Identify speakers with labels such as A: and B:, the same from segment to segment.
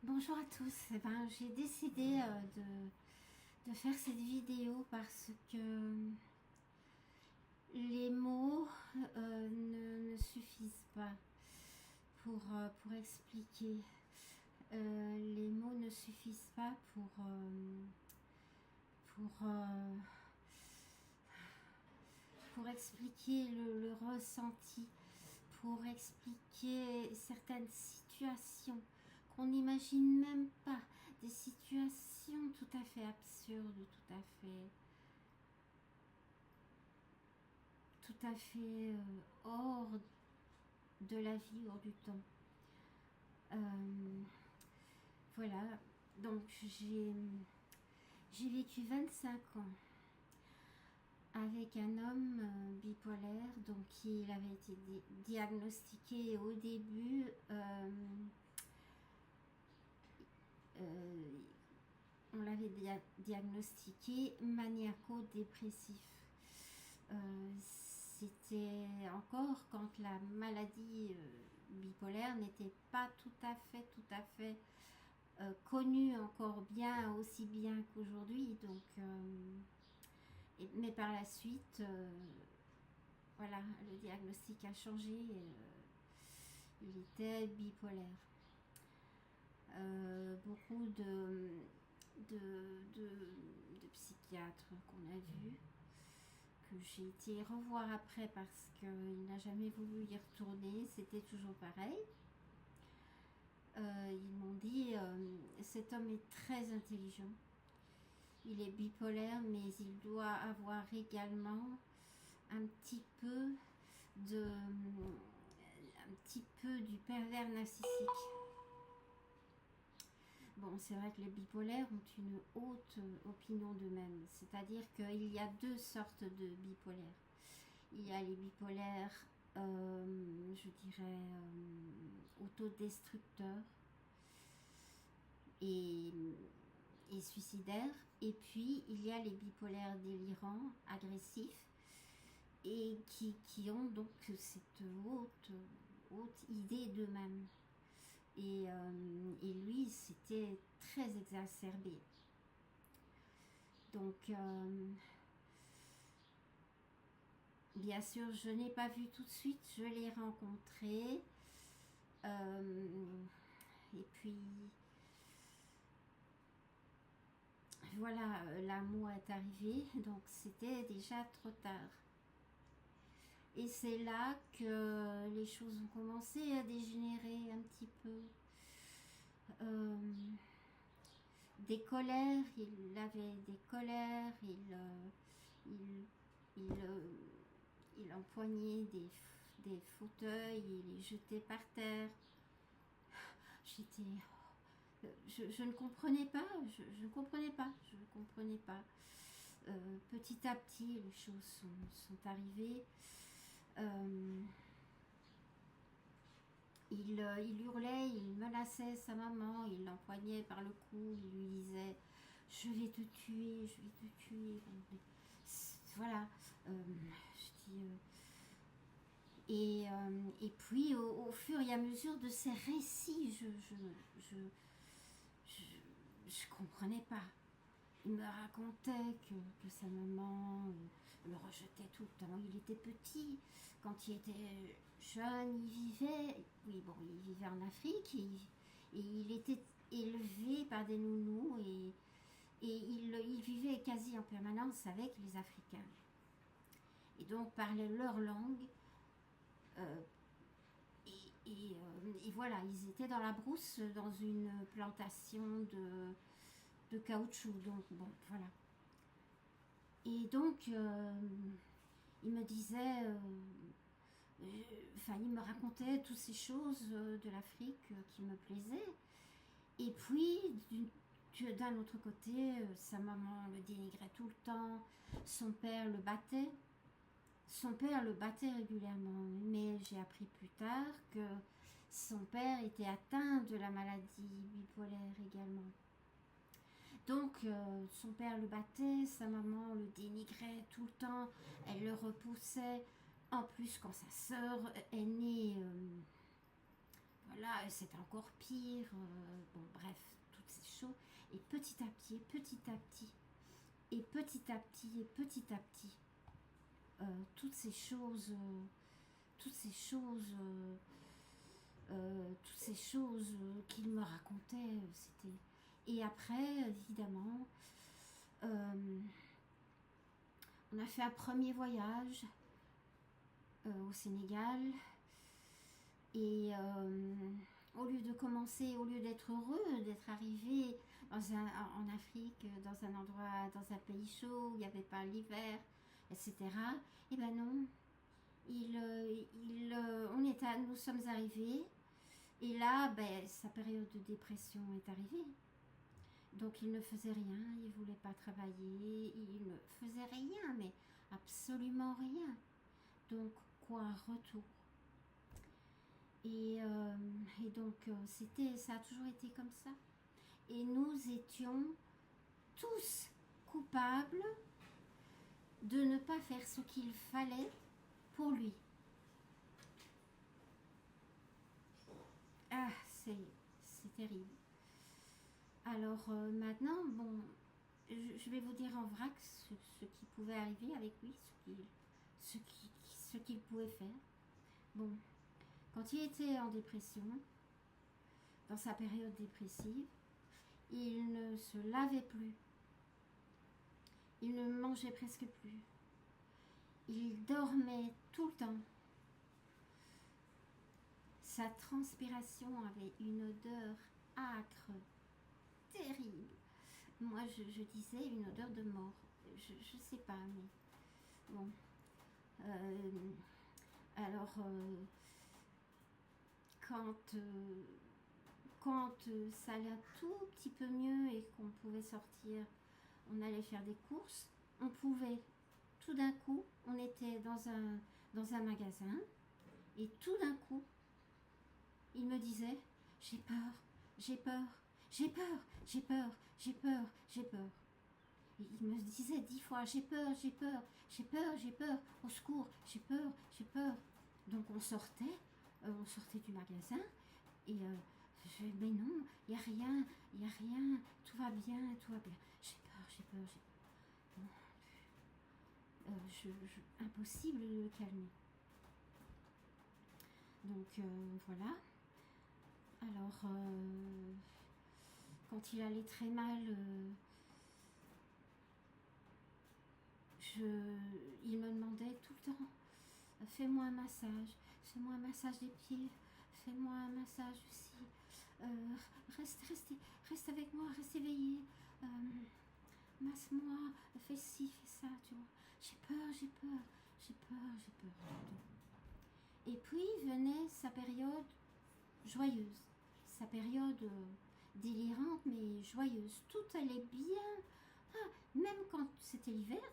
A: Bonjour à tous. J'ai décidé de faire cette vidéo parce que les mots ne suffisent pas pour expliquer. Les mots ne suffisent pas pour, euh, pour expliquer le ressenti, pour expliquer certaines situations qu'on n'imagine même pas, des situations tout à fait absurdes, tout à fait hors de la vie, hors du temps. Voilà, donc j'ai vécu 25 ans avec un homme bipolaire, donc il avait été diagnostiqué au début. Euh, on l'avait diagnostiqué maniaco-dépressif. C'était encore quand la maladie bipolaire n'était pas tout à fait connue encore bien, aussi bien qu'aujourd'hui. Donc, mais par la suite, voilà, le diagnostic a changé. Il était bipolaire. Beaucoup de psychiatres qu'on a vus, que j'ai été revoir après parce qu'il n'a jamais voulu y retourner, c'était toujours pareil. Ils m'ont dit cet homme est très intelligent, il est bipolaire, mais il doit avoir également un petit peu du pervers narcissique. Bon, c'est vrai que les bipolaires ont une haute opinion d'eux-mêmes, c'est-à-dire qu'il y a deux sortes de bipolaires. Il y a les bipolaires, je dirais, autodestructeurs et, suicidaires. Et puis, il y a les bipolaires délirants, agressifs, et qui ont donc cette haute idée d'eux-mêmes. Et lui, c'était très exacerbé. Donc, bien sûr, je n'ai pas vu tout de suite, je l'ai rencontré. Et puis, voilà, l'amour est arrivé, donc c'était déjà trop tard. Et c'est là que les choses ont commencé à dégénérer un petit peu. Euh, des colères, il avait des colères, il empoignait des fauteuils, il les jetait par terre. J'étais, je ne comprenais pas, je ne comprenais pas, je ne comprenais pas. Petit à petit, les choses sont arrivées. Euh, il hurlait, il menaçait sa maman, il l'empoignait par le cou, il lui disait je vais te tuer, je vais te tuer. Voilà. Je dis, et puis au fur et à mesure de ces récits, je, je comprenais pas. Il me racontait que sa maman le rejetait tout le temps. Il était petit. Quand il était jeune, il vivait en Afrique et il était élevé par des nounous et il vivait quasi en permanence avec les Africains. Et donc parlait leur langue. Euh, et voilà, ils étaient dans la brousse, dans une plantation de caoutchouc. Donc bon, voilà. Et donc, il me disait, il me racontait toutes ces choses de l'Afrique qui me plaisaient. Et puis, d'un autre côté, sa maman le dénigrait tout le temps, son père le battait. Son père le battait régulièrement, mais j'ai appris plus tard que son père était atteint de la maladie bipolaire également. Donc son père le battait, sa maman le dénigrait tout le temps, elle le repoussait. En plus, quand sa sœur aînée voilà, c'est encore pire. Bon, bref, toutes ces choses. Et petit à petit, et petit à petit, et petit à petit, et petit à petit, toutes ces choses, toutes ces choses, toutes ces choses qu'il me racontait, c'était... Et après, évidemment, on a fait un premier voyage au Sénégal. Et au lieu de commencer, au lieu d'être heureux, d'être arrivé en Afrique, dans un endroit, dans un pays chaud, où il n'y avait pas l'hiver, etc., et ben non, nous sommes arrivés, et là, ben, sa période de dépression est arrivée. Donc il ne faisait rien, il ne voulait pas travailler, il ne faisait rien, mais absolument rien. Donc quoi, retour. Et donc ça a toujours été comme ça. Et nous étions tous coupables de ne pas faire ce qu'il fallait pour lui. Ah, c'est terrible. Alors maintenant, bon, je vais vous dire en vrac ce qui pouvait arriver avec lui, ce qu'il pouvait faire. Bon, quand il était en dépression, dans sa période dépressive, il ne se lavait plus. Il ne mangeait presque plus. Il dormait tout le temps. Sa transpiration avait une odeur âcre, terrible. Moi, je disais une odeur de mort. Je sais pas, mais bon. Alors, quand ça allait un tout petit peu mieux et qu'on pouvait sortir, on allait faire des courses, on pouvait, tout d'un coup, on était dans un magasin, et tout d'un coup, il me disait, j'ai peur, j'ai peur, j'ai peur, j'ai peur, j'ai peur, j'ai peur. Et il me disait 10 fois, j'ai peur, j'ai peur, j'ai peur, j'ai peur, au secours, j'ai peur, j'ai peur. Donc on sortait du magasin, et mais non, il n'y a rien, tout va bien, tout va bien. J'ai peur, j'ai peur, j'ai peur. Non. Impossible de le calmer. Donc voilà. Alors, quand il allait très mal, il me demandait tout le temps, fais-moi un massage des pieds, fais-moi un massage aussi. Reste avec moi, reste éveillé. Masse-moi, fais ci, fais ça, tu vois. J'ai peur, j'ai peur, j'ai peur, j'ai peur. Et puis venait sa période joyeuse, sa période délirante mais joyeuse. Tout allait bien. Ah, même quand c'était l'hiver,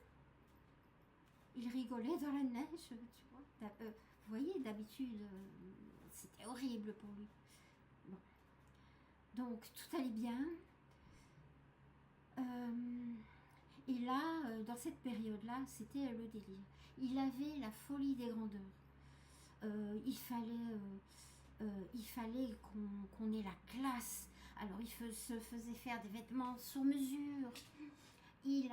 A: il rigolait dans la neige, tu vois. Vous voyez, d'habitude, c'était horrible pour lui. Bon. Donc tout allait bien. Et là, dans cette période-là, c'était le délire. Il avait la folie des grandeurs. Il fallait qu'on ait la classe. Alors il se faisait faire des vêtements sur mesure. Il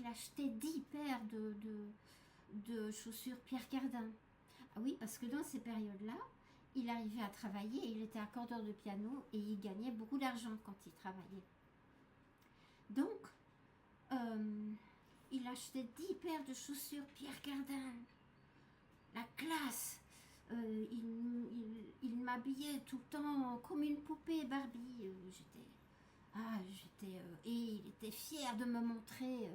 A: achetait 10 paires de chaussures Pierre Cardin. Ah oui, parce que dans ces périodes-là, il arrivait à travailler, il était accordeur de piano et il gagnait beaucoup d'argent quand il travaillait. Donc, il achetait 10 paires de chaussures Pierre Cardin. La classe. Il m'habillait tout le temps comme une poupée Barbie. Et il était fier de me montrer.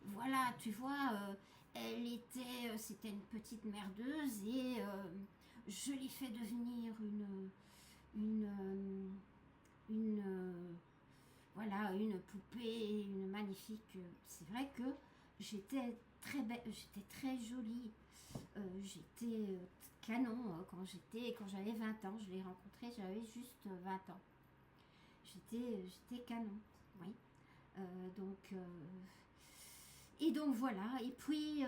A: Voilà, tu vois, c'était une petite merdeuse et je l'ai fait devenir voilà, une poupée, une magnifique. C'est vrai que j'étais très belle, j'étais très jolie. J'étais canon quand j'avais 20 ans. Je l'ai rencontré, j'avais juste 20 ans. J'étais canon, oui. Et donc voilà. Et puis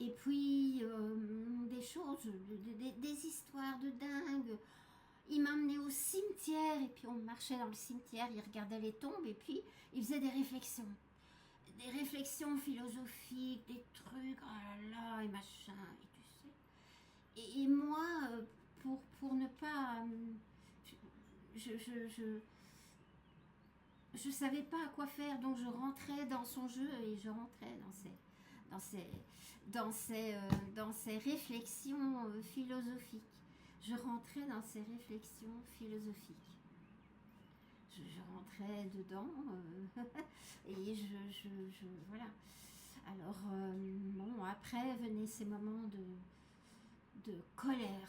A: Et puis, des choses, des histoires de dingue. Il m'emmenait au cimetière, et puis on marchait dans le cimetière, il regardait les tombes, et puis il faisait des réflexions. Des réflexions philosophiques, des trucs, oh là là, et machin, et tu sais. Et moi, pour ne pas... je savais pas à quoi faire, donc je rentrais dans son jeu et je rentrais dans ses, dans ses réflexions philosophiques. Je rentrais dans ses réflexions philosophiques. Je rentrais dedans et voilà. Alors, bon, après venaient ces moments de colère.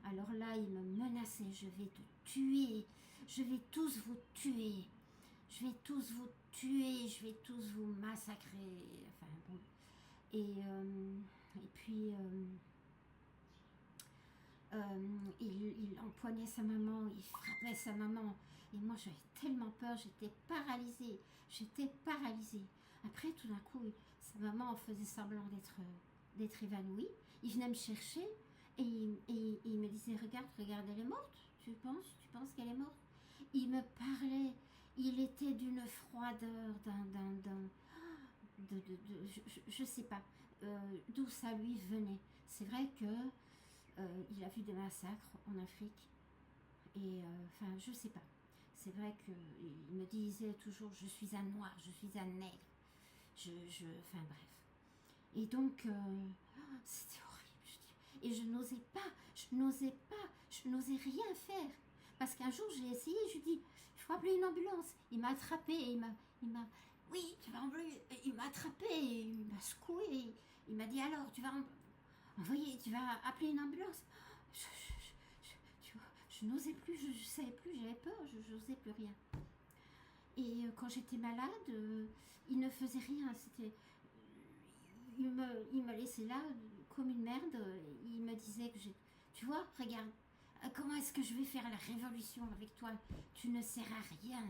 A: Alors là, il me menaçait, je vais te tuer, je vais tous vous tuer, je vais tous vous tuer, je vais tous vous massacrer. Enfin bon. Et puis, il empoignait sa maman, il frappait sa maman. Et moi, j'avais tellement peur, j'étais paralysée. J'étais paralysée. Après, tout d'un coup, sa maman faisait semblant d'être évanouie. Il venait me chercher et il me disait, regarde, elle est morte. Tu penses qu'elle est morte? Il me parlait. Il était d'une froideur, je sais pas d'où ça lui venait. C'est vrai que il a vu des massacres en Afrique et enfin je sais pas. C'est vrai qu'il me disait toujours je suis un noir, je suis un nègre. Enfin bref. Et donc c'était horrible. Et je n'osais rien faire. Parce qu'un jour j'ai essayé, je lui dis il faut appeler une ambulance. Il m'a attrapé et il m'a oui, tu vas envoyer. Il m'a attrapé, il m'a secoué. Il m'a dit alors, tu vas appeler une ambulance. Je n'osais plus, je savais plus, j'avais peur, je n'osais plus rien. Et quand j'étais malade, il ne faisait rien. Il me laissait là comme une merde. Il me disait que tu vois, regarde, comment est-ce que je vais faire la révolution avec toi? Tu ne sers à rien,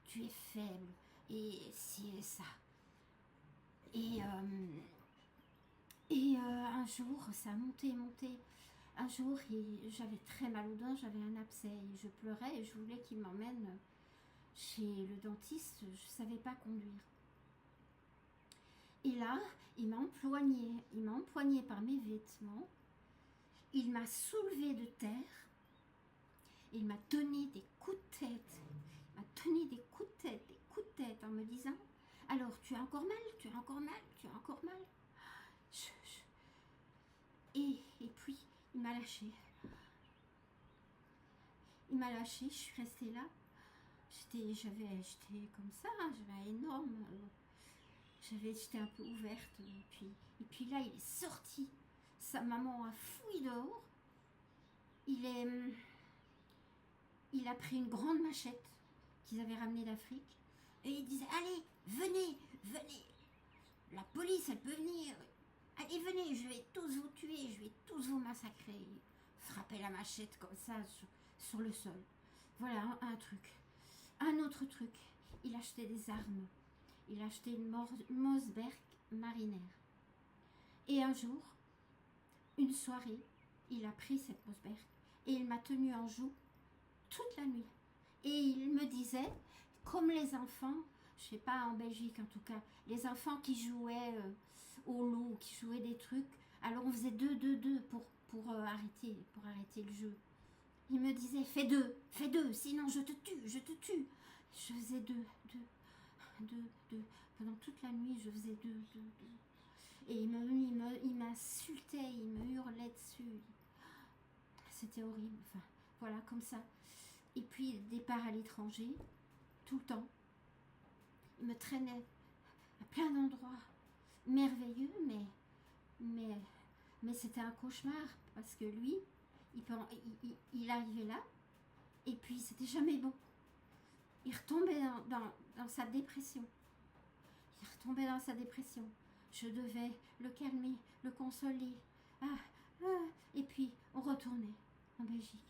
A: tu es faible. Et si et ça. Et un jour, ça a monté. Un jour, j'avais très mal aux dents, j'avais un abcès. Et je pleurais et je voulais qu'il m'emmène chez le dentiste. Je ne savais pas conduire. Et là, il m'a empoigné par mes vêtements. Il m'a soulevé de terre. Il m'a donné des coups de tête. En me disant alors, tu as encore mal. Et puis, il m'a lâché. Je suis restée là. J'étais comme ça, j'avais énorme. J'étais un peu ouverte. Et puis là, il est sorti. Sa maman a fouillé dehors. Il a pris une grande machette qu'ils avaient ramenée d'Afrique. Et il disait, allez, venez. La police, elle peut venir. Allez, venez, je vais tous vous tuer, je vais tous vous massacrer. Il frappait la machette comme ça sur le sol. Voilà un truc. Un autre truc, il achetait des armes. Il achetait une Mossberg marinaire. Et un jour, une soirée, il a pris cette Mossberg et il m'a tenue en joue toute la nuit. Et il me disait, comme les enfants, je sais pas en Belgique en tout cas, les enfants qui jouaient au loup, qui jouaient des trucs, alors on faisait deux pour arrêter le jeu. Il me disait, fais deux, sinon je te tue. Je faisais deux. Pendant toute la nuit, je faisais deux. Et il m'insultait, il me hurlait dessus. C'était horrible, enfin, voilà, comme ça. Et puis, départ à l'étranger, tout le temps. Il me traînait à plein d'endroits merveilleux, mais c'était un cauchemar, parce que lui, il arrivait là, et puis c'était jamais bon. Il retombait dans sa dépression. Je devais le calmer, le consoler. Et puis, on retournait en Belgique.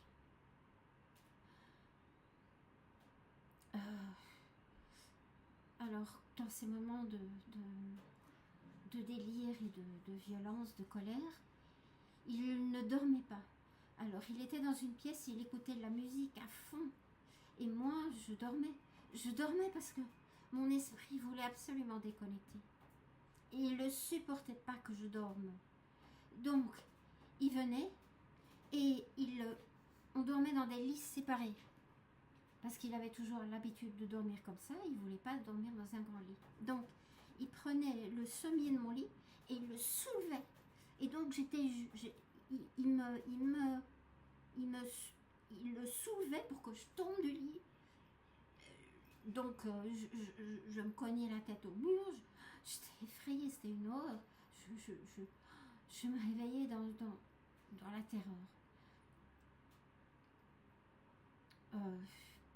A: Alors, dans ces moments de de délire et de violence, de colère. Il ne dormait pas. Alors il était dans une pièce, il écoutait de la musique à fond. Et moi, je dormais. Je dormais parce que mon esprit voulait absolument déconnecter. Et il ne supportait pas que je dorme. Donc, il venait et on dormait dans des lits séparés. Parce qu'il avait toujours l'habitude de dormir comme ça, il ne voulait pas dormir dans un grand lit. Donc, il prenait le sommier de mon lit et il le soulevait. Et donc, il le soulevait pour que je tombe du lit. Donc, je me cognais la tête au mur, j'étais effrayée, c'était une horreur. Je me réveillais dans la terreur.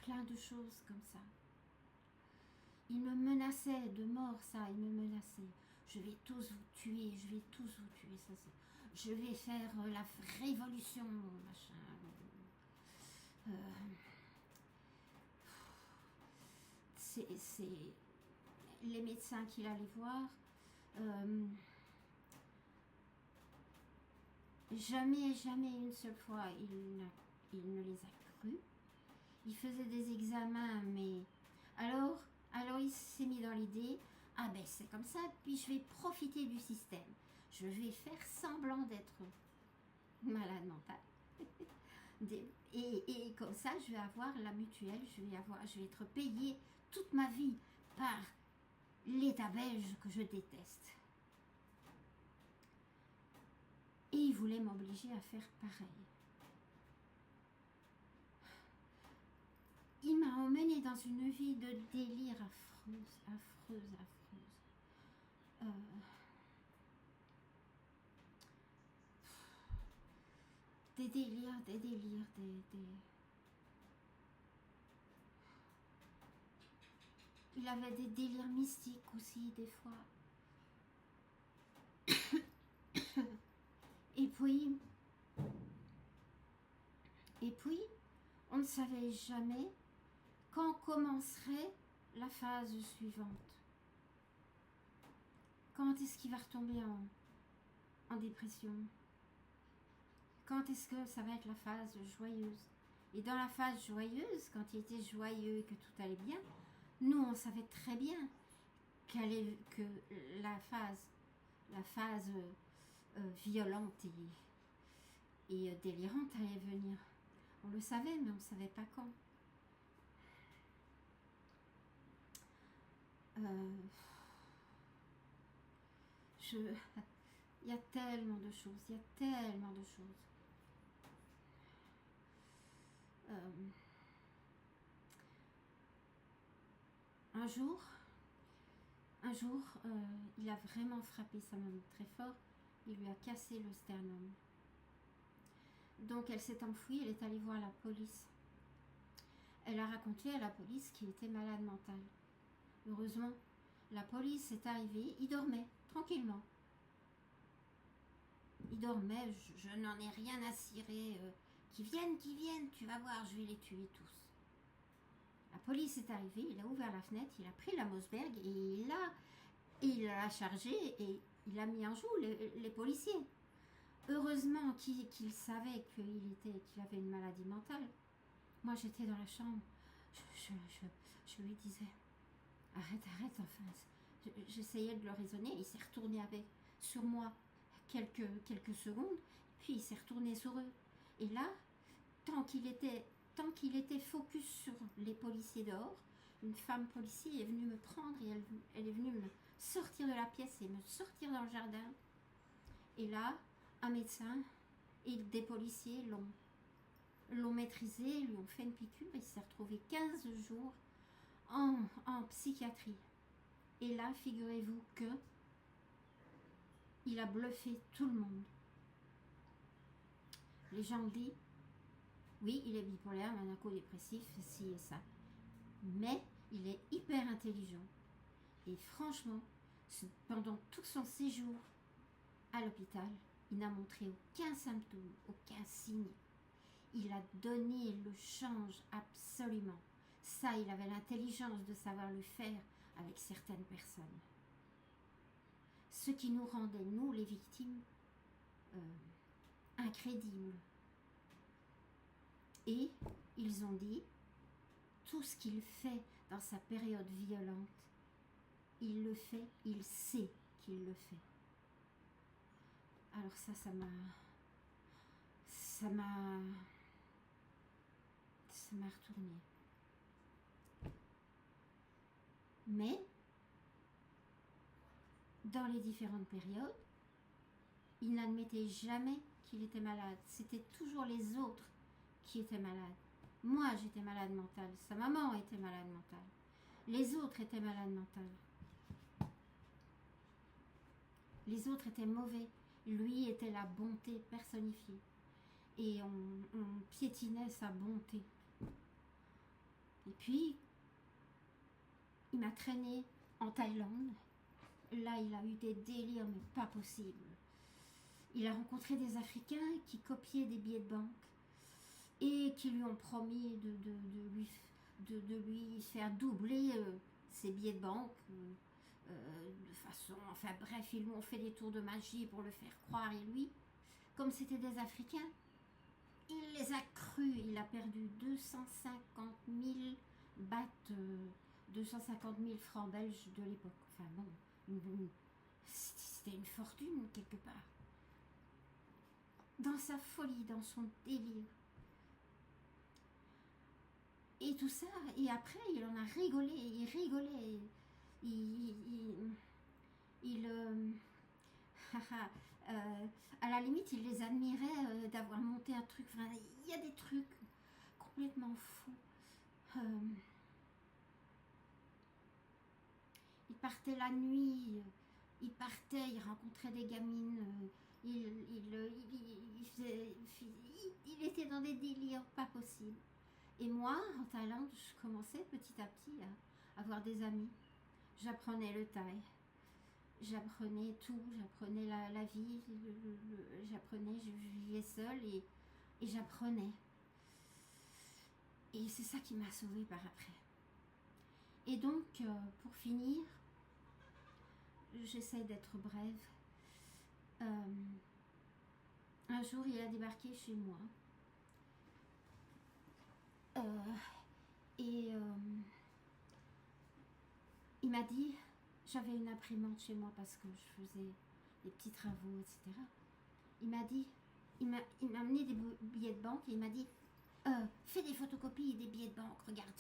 A: Plein de choses comme ça. Il me menaçait de mort, ça, il me menaçait. Je vais tous vous tuer, je vais tous vous tuer, ça c'est. Je vais faire la révolution, machin. C'est les médecins qu'il allait voir. Jamais une seule fois il ne les a crus. Il faisait des examens, mais alors il s'est mis dans l'idée, ah ben c'est comme ça, puis je vais profiter du système. Je vais faire semblant d'être malade mental. Et comme ça, je vais avoir la mutuelle, je vais être payée toute ma vie par l'État belge que je déteste. Et il voulait m'obliger à faire pareil. Il m'a emmenée dans une vie de délire affreuse. Des délires. Il avait des délires mystiques aussi, des fois. Et puis, on ne savait jamais quand commencerait la phase suivante. Quand est-ce qu'il va retomber en dépression? Quand est-ce que ça va être la phase joyeuse? Et dans la phase joyeuse, quand il était joyeux et que tout allait bien, nous on savait très bien que la phase violente et délirante allait venir. On le savait, mais on ne savait pas quand. Il y a tellement de choses, Un jour, il a vraiment frappé sa maman très fort, il lui a cassé le sternum. Donc elle s'est enfuie, elle est allée voir la police. Elle a raconté à la police qu'il était malade mental. Heureusement, la police est arrivée, il dormait tranquillement. Il dormait, je n'en ai rien à cirer. Qui viennent, tu vas voir, je vais les tuer tous. La police est arrivée, il a ouvert la fenêtre, il a pris la Mossberg et il l'a chargé et il a mis en joue les policiers. Heureusement qu'il savait qu'il avait une maladie mentale. Moi j'étais dans la chambre, je lui disais arrête enfin. J'essayais de le raisonner, il s'est retourné sur moi quelques secondes, puis il s'est retourné sur eux. Et là, tant qu'il était focus sur les policiers dehors, une femme policier est venue me prendre et elle est venue me sortir de la pièce et me sortir dans le jardin. Et là, un médecin et des policiers l'ont maîtrisé, lui ont fait une piqûre et il s'est retrouvé 15 jours en psychiatrie. Et là, figurez-vous que il a bluffé tout le monde. Les gens disent, oui, il est bipolaire, maniaco-dépressif, ci et ça. Mais il est hyper intelligent. Et franchement, pendant tout son séjour à l'hôpital, il n'a montré aucun symptôme, aucun signe. Il a donné le change absolument. Ça, il avait l'intelligence de savoir le faire avec certaines personnes. ce qui nous rendait, nous, les victimes, incrédibles. Et ils ont dit, tout ce qu'il fait dans sa période violente, il le fait, il sait qu'il le fait. Alors ça m'a retourné. Mais, dans les différentes périodes, il n'admettait jamais qu'il était malade. C'était toujours les autres qui étaient malades. Moi, j'étais malade mentale. Sa maman était malade mentale. Les autres étaient malades mentales. Les autres étaient mauvais. Lui était la bonté personnifiée. Et on piétinait sa bonté. Et puis, il m'a traîné en Thaïlande. Là, il a eu des délires, mais pas possible. Il a rencontré des Africains qui copiaient des billets de banque et qui lui ont promis de lui faire doubler ses billets de banque de façon... Enfin bref, ils lui ont fait des tours de magie pour le faire croire. Et lui, comme c'était des Africains, il les a crus. Il a perdu 250 000 bahts, 250 000 francs belges de l'époque. Enfin bon, c'était une fortune quelque part. Dans sa folie, dans son délire. Et tout ça, et après, il en a rigolé, il rigolait. À la limite, il les admirait d'avoir monté un truc. Enfin, il y a des trucs complètement fous. Il partait la nuit, il rencontrait des gamines, il était dans des délires pas possibles. Et moi, en Thaïlande, je commençais petit à petit à avoir des amis. J'apprenais le thaï, j'apprenais tout, j'apprenais la vie, je vivais seule et j'apprenais. Et c'est ça qui m'a sauvée par après. Et donc, pour finir, j'essaie d'être brève. Un jour, il a débarqué chez moi. Il m'a dit, j'avais une imprimante chez moi parce que je faisais des petits travaux, etc. Il m'a dit, il m'a amené des billets de banque et il m'a dit, fais des photocopies des billets de banque, regarde,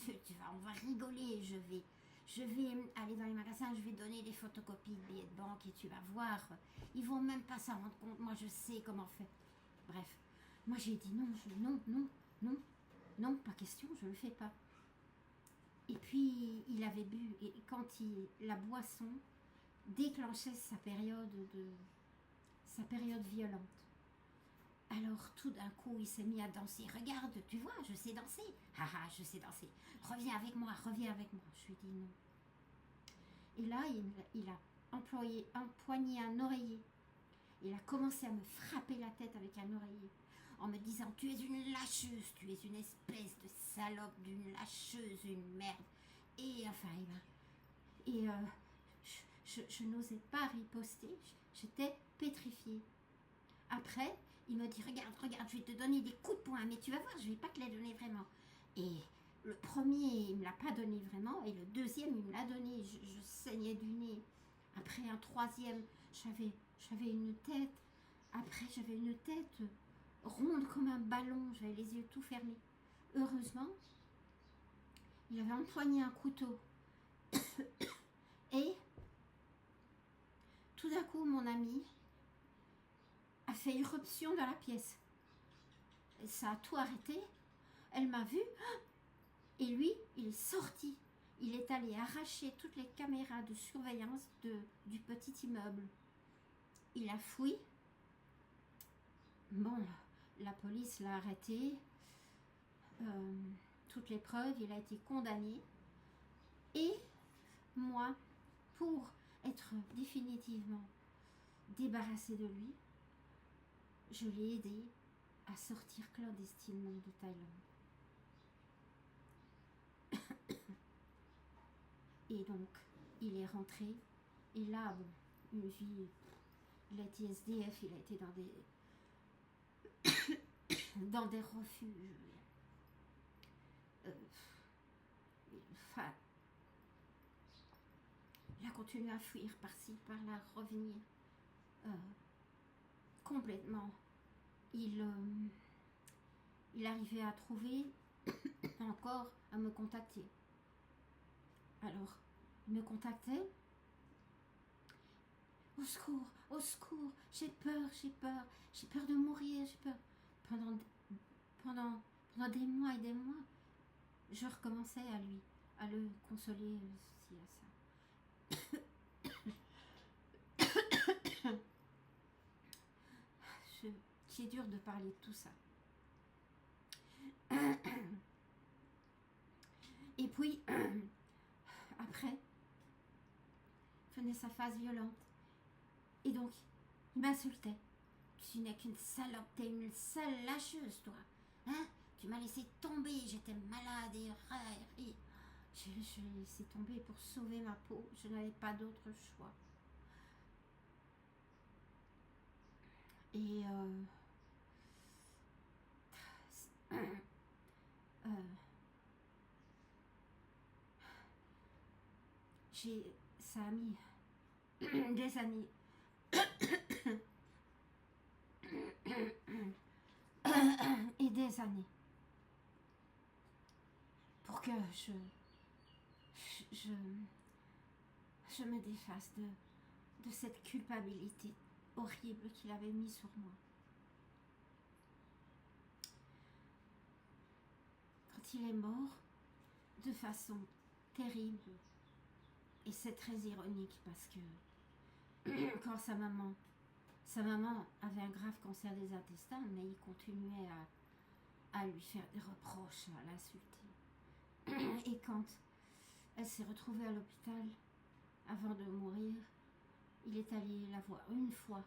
A: on va rigoler, je vais aller dans les magasins, je vais donner des photocopies de billets de banque et tu vas voir, ils vont même pas s'en rendre compte, moi je sais comment faire. Bref, moi j'ai dit non, pas question, je le fais pas. Et puis il avait bu, et quand la boisson déclenchait sa période violente. Alors tout d'un coup il s'est mis à danser. Regarde, tu vois, je sais danser. Je sais danser. Reviens avec moi. Je lui ai dit non. Et là il a empoigné un oreiller. Il a commencé à me frapper la tête avec un oreiller en me disant, tu es une lâcheuse, tu es une espèce de salope, d'une lâcheuse, une merde. Et enfin, je n'osais pas riposter, j'étais pétrifiée. Après, il me dit, regarde, je vais te donner des coups de poing, mais tu vas voir, je ne vais pas te les donner vraiment. Et le premier, il ne me l'a pas donné vraiment, et le deuxième, il me l'a donné, je saignais du nez. Après, un troisième, j'avais une tête. Après, j'avais une tête ronde comme un ballon, j'avais les yeux tout fermés. Heureusement, il avait empoigné un couteau. Et tout d'un coup, mon amie a fait irruption dans la pièce. Et ça a tout arrêté. Elle m'a vue. Et lui, il est sorti. Il est allé arracher toutes les caméras de surveillance du petit immeuble. Il a fouillé. Bon, la police l'a arrêté. Toutes les preuves, il a été condamné. Et moi, pour être définitivement débarrassée de lui, je l'ai aidé à sortir clandestinement de Thaïlande. Et donc, il est rentré. Et là, bon, une vie. Il a été SDF, il a été dans des refuges. Enfin, il a continué à fuir par-ci, par-là, revenir. Complètement. Il arrivait à trouver encore à me contacter. Alors, il me contactait. Au secours, j'ai peur de mourir, j'ai peur. Pendant des mois et des mois, je recommençais à le consoler, ci, à ça. C'est dur de parler de tout ça. Et puis, après, venait sa phase violente. Et donc, il m'insultait. Tu n'es qu'une salope, t'es une sale lâcheuse, toi. Hein? Tu m'as laissé tomber, j'étais malade et je l'ai laissé tomber pour sauver ma peau. Je n'avais pas d'autre choix. Et ça a mis des années et des années pour que je me défasse de cette culpabilité horrible qu'il avait mis sur moi. Quand il est mort, de façon terrible, et c'est très ironique parce que quand sa maman avait un grave cancer des intestins, mais il continuait à lui faire des reproches, à l'insulter. Et quand elle s'est retrouvée à l'hôpital avant de mourir, il est allé la voir une fois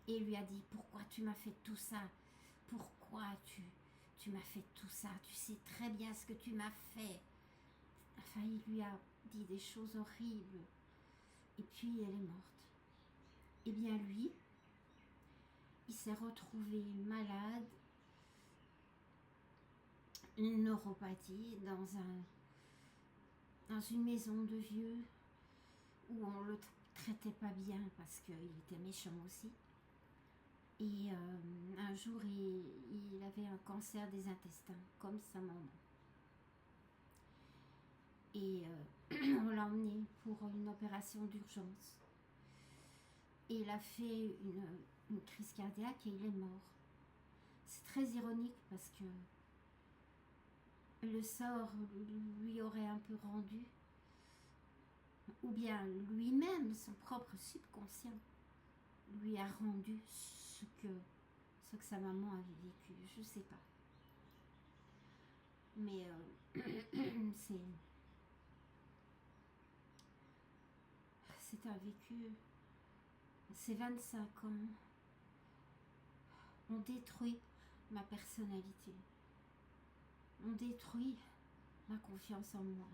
A: et lui a dit: pourquoi tu m'as fait tout ça? Pourquoi tu m'as fait tout ça? Tu sais très bien ce que tu m'as fait. Enfin, il lui a dit des choses horribles. Et puis elle est morte. Et bien lui, il s'est retrouvé malade, une neuropathie, dans une maison de vieux où on le traitait pas bien parce qu'il était méchant aussi. Et un jour, il avait un cancer des intestins, comme sa maman. Et on l'a emmené pour une opération d'urgence. Et il a fait une crise cardiaque et il est mort. C'est très ironique parce que le sort lui aurait un peu rendu, ou bien lui-même, son propre subconscient, lui a rendu ce que sa maman avait vécu. Je sais pas. Mais c'est un vécu. Ces 25 ans ont détruit ma personnalité, ont détruit ma confiance en moi.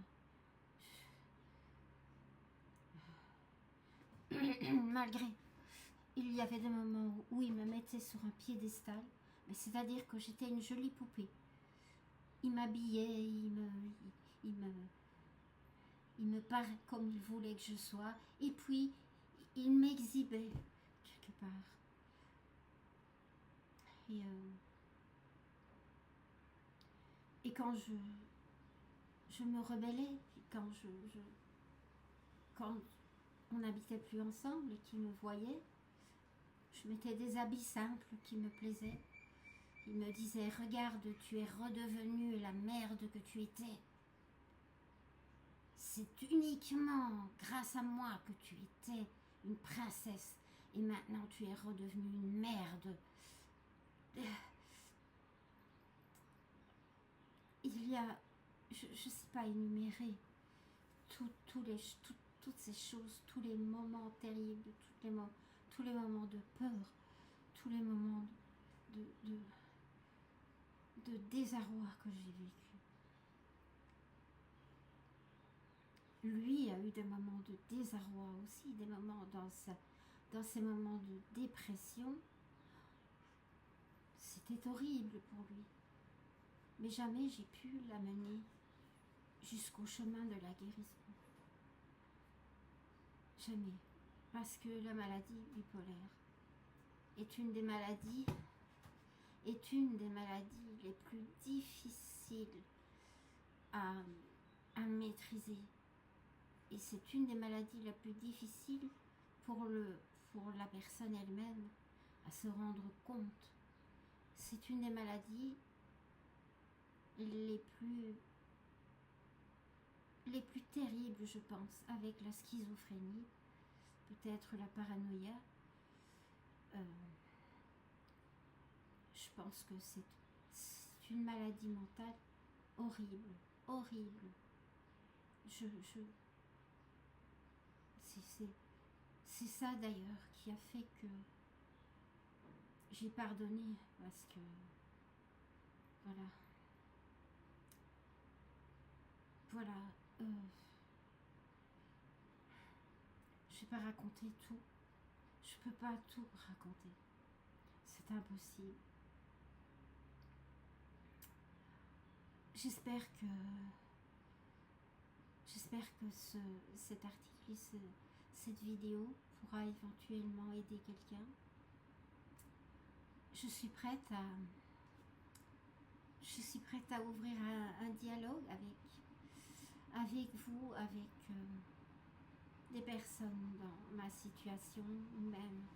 A: Malgré, il y avait des moments où il me mettait sur un piédestal, mais c'est-à-dire que j'étais une jolie poupée. Il m'habillait, il me paraît comme il voulait que je sois, et puis il m'exhibait quelque part. Et quand je me rebellais, quand on n'habitait plus ensemble et qu'il me voyait, je mettais des habits simples qui me plaisaient. Il me disait: regarde, tu es redevenue la merde que tu étais. C'est uniquement grâce à moi que tu étais une princesse et maintenant tu es redevenue une merde. Il y a, je ne sais pas énumérer toutes ces choses, tous les moments terribles, tous les moments de peur, tous les moments de désarroi que j'ai vécu. Lui a eu des moments de désarroi aussi, des moments dans ces moments de dépression, c'était horrible pour lui. Mais jamais j'ai pu l'amener jusqu'au chemin de la guérison. Jamais. Parce que la maladie bipolaire est une des maladies les plus difficiles à maîtriser. Et c'est une des maladies les plus difficiles pour la personne elle-même à se rendre compte. C'est une des maladies les plus terribles, je pense, avec la schizophrénie, peut-être la paranoïa. Je pense que c'est une maladie mentale horrible, horrible. C'est ça d'ailleurs qui a fait que j'ai pardonné, parce que voilà, je vais pas raconter tout, je peux pas tout raconter, c'est impossible. J'espère que cet article et cette vidéo pourra éventuellement aider quelqu'un. Je suis prête à ouvrir un dialogue avec vous, avec des personnes dans ma situation, ou même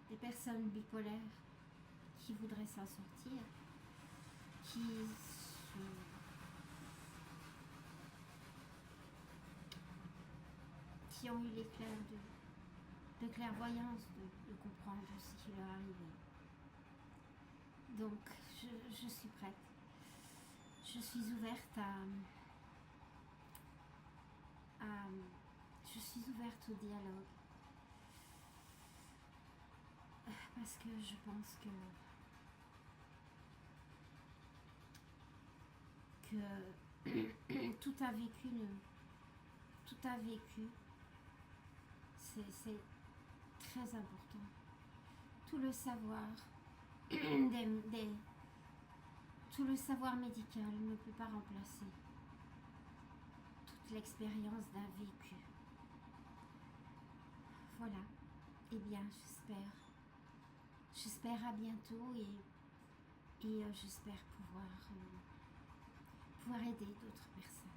A: des personnes bipolaires qui voudraient s'en sortir, qui ont eu l'éclair de clairvoyance, de comprendre ce qui leur arrivait. Donc, je suis prête. Je suis ouverte je suis ouverte au dialogue. Parce que je pense que tout a vécu, c'est très important. Tout le savoir tout le savoir médical ne peut pas remplacer toute l'expérience d'un vécu. Voilà. Eh bien, j'espère à bientôt, et j'espère pouvoir aider d'autres personnes.